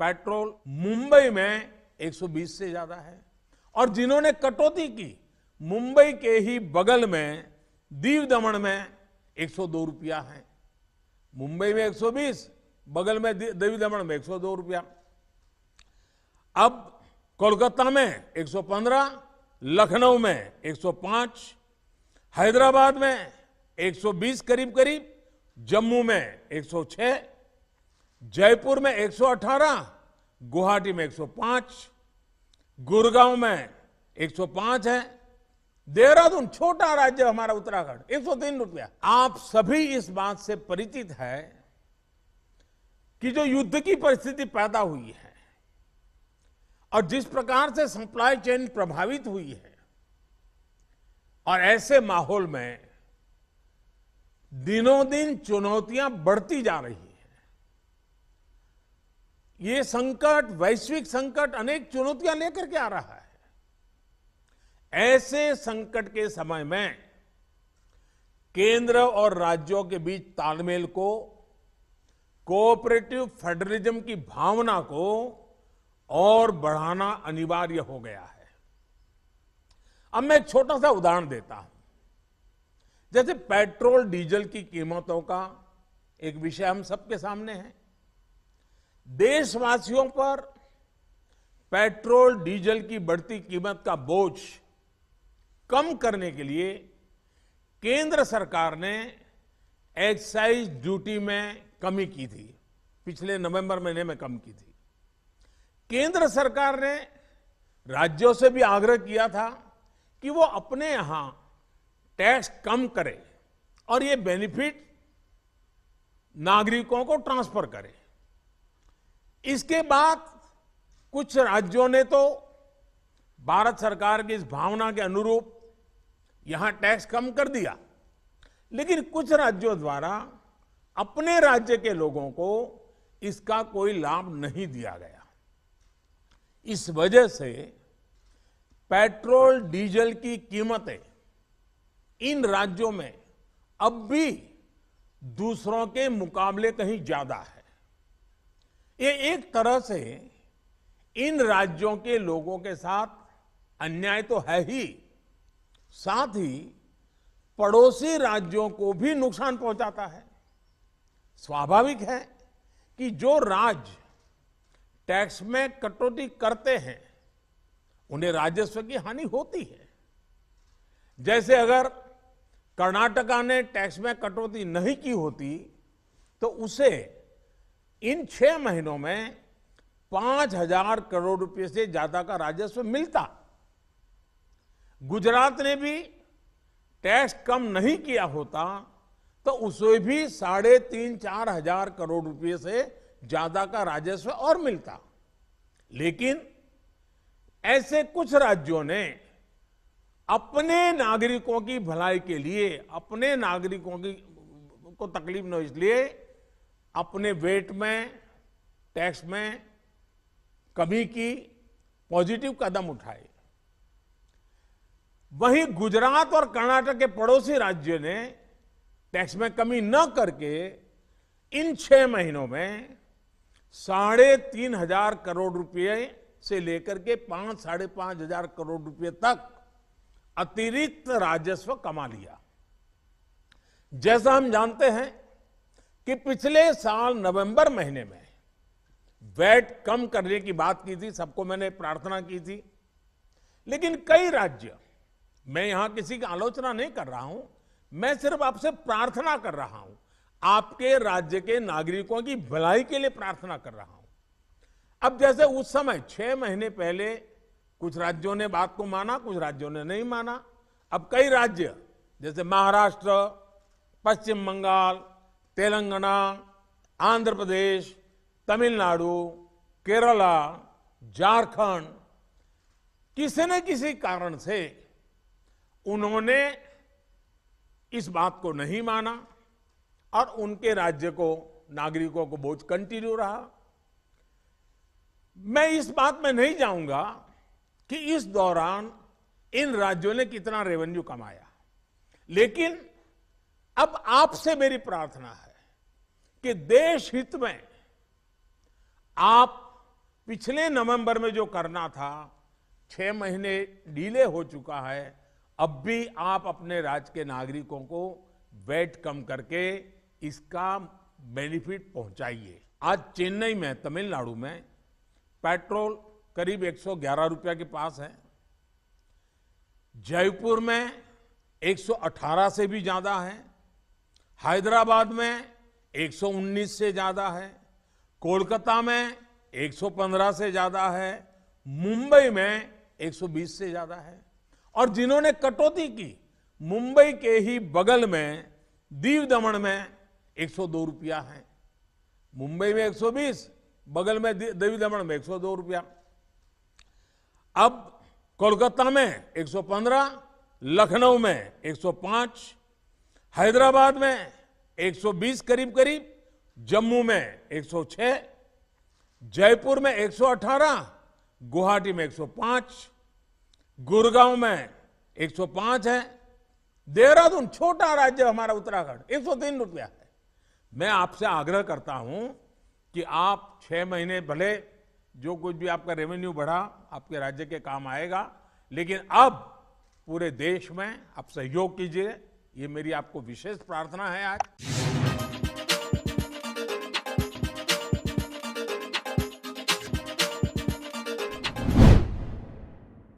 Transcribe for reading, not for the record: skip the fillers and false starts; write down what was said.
Petrol Mumbai में 120 से ज्यादा है और जिन्होंने कटौती की मुंबई के ही बगल में दीव दमन में 102 रुपया है। मुंबई में 120, बगल में दीव दमन में 102 रुपया। अब कोलकाता में 115, लखनऊ में 105, हैदराबाद में 120 करीब करीब, जम्मू में 106, जयपुर में 118, गुवाहाटी में 105, गुड़गांव में 105 है, देहरादून छोटा राज्य हमारा उत्तराखंड 103 रुपया। आप सभी इस बात से परिचित है कि जो युद्ध की परिस्थिति पैदा हुई है और जिस प्रकार से सप्लाई चेन प्रभावित हुई है, और ऐसे माहौल में दिनों दिन चुनौतियां बढ़ती जा रही हैं। ये संकट, वैश्विक संकट अनेक चुनौतियां लेकर के आ रहा है। ऐसे संकट के समय में केंद्र और राज्यों के बीच तालमेल को, कोऑपरेटिव फेडरलिज्म की भावना को और बढ़ाना अनिवार्य हो गया है। अब मैं एक छोटा सा उदाहरण देता हूं। जैसे पेट्रोल डीजल की कीमतों का एक विषय हम सबके सामने है। देशवासियों पर पेट्रोल डीजल की बढ़ती कीमत का बोझ कम करने के लिए केंद्र सरकार ने एक्साइज ड्यूटी में कमी की थी। पिछले नवंबर महीने में कम की थी। केंद्र सरकार ने राज्यों से भी आग्रह किया था कि वो अपने यहां टैक्स कम करे और ये बेनिफिट नागरिकों को ट्रांसफर करे। इसके बाद कुछ राज्यों ने तो भारत सरकार की इस भावना के अनुरूप यहां टैक्स कम कर दिया, लेकिन कुछ राज्यों द्वारा अपने राज्य के लोगों को इसका कोई लाभ नहीं दिया गया। इस वजह से पेट्रोल डीजल की कीमतें इन राज्यों में अब भी दूसरों के मुकाबले कहीं ज्यादा है। ये एक तरह से इन राज्यों के लोगों के साथ अन्याय तो है ही, साथ ही पड़ोसी राज्यों को भी नुकसान पहुंचाता है। स्वाभाविक है कि जो राज्य टैक्स में कटौती करते हैं उन्हें राजस्व की हानि होती है। जैसे अगर कर्नाटका ने टैक्स में कटौती नहीं की होती तो उसे इन 6 महीनों में 5,000 करोड़ रुपए से ज्यादा का राजस्व मिलता। गुजरात ने भी टैक्स कम नहीं किया होता तो उसे भी 3,500-4 हजार करोड़ रुपए से ज्यादा का राजस्व और मिलता। लेकिन ऐसे कुछ राज्यों ने अपने नागरिकों की भलाई के लिए, अपने नागरिकों को तकलीफ न हो इसलिए अपने वेट में, टैक्स में कमी की, पॉजिटिव कदम उठाए। वहीं गुजरात और कर्नाटक के पड़ोसी राज्यों ने टैक्स में कमी न करके इन 6 महीनों में 3,500 करोड़ रुपए से लेकर के 5-5.5 हजार करोड़ रुपए तक अतिरिक्त राजस्व कमा लिया। जैसा हम जानते हैं कि पिछले साल नवंबर महीने में वैट कम करने की बात की थी, सबको मैंने प्रार्थना की थी, लेकिन कई राज्य, मैं यहां किसी की आलोचना नहीं कर रहा हूं, मैं सिर्फ आपसे प्रार्थना कर रहा हूं, आपके राज्य के नागरिकों की भलाई के लिए प्रार्थना कर रहा हूं। अब जैसे उस समय 6 महीने पहले कुछ राज्यों ने बात को माना, कुछ राज्यों ने नहीं माना। अब कई राज्य जैसे महाराष्ट्र, पश्चिम बंगाल, तेलंगाना, आंध्र प्रदेश, तमिलनाडु, केरला, झारखंड, किसी न किसी कारण से उन्होंने इस बात को नहीं माना और उनके राज्य को, नागरिकों को बोझ कंटिन्यू रहा। मैं इस बात में नहीं जाऊंगा कि इस दौरान इन राज्यों ने कितना रेवेन्यू कमाया, लेकिन अब आपसे मेरी प्रार्थना है कि देश हित में आप पिछले नवंबर में जो करना था 6 महीने डिले हो चुका है। अब भी आप अपने राज्य के नागरिकों को वैट कम करके इसका बेनिफिट पहुंचाइए। आज चेन्नई में, तमिलनाडु में पेट्रोल करीब 111 रुपया के पास है। जयपुर में 118 से भी ज्यादा है। हैदराबाद में 119 से ज्यादा है। कोलकाता में 115 से ज्यादा है। मुंबई में 120 से ज्यादा है। और जिन्होंने कटौती की, मुंबई के ही बगल में दीव दमन में 102 रुपया है। मुंबई में 120, बगल में दीव दमन में 102 रुपया। अब कोलकाता में 115, लखनऊ में 105, हैदराबाद में 120 करीब करीब, जम्मू में 106, जयपुर में 118, गुवाहाटी में 105, गुड़गांव में 105 है। देहरादून, छोटा राज्य हमारा उत्तराखंड, 103 रुपया है। मैं आपसे आग्रह करता हूं कि आप 6 महीने भले जो कुछ भी आपका रेवेन्यू बढ़ा आपके राज्य के काम आएगा, लेकिन अब पूरे देश में आप सहयोग कीजिए। ये मेरी आपको विशेष प्रार्थना है आज।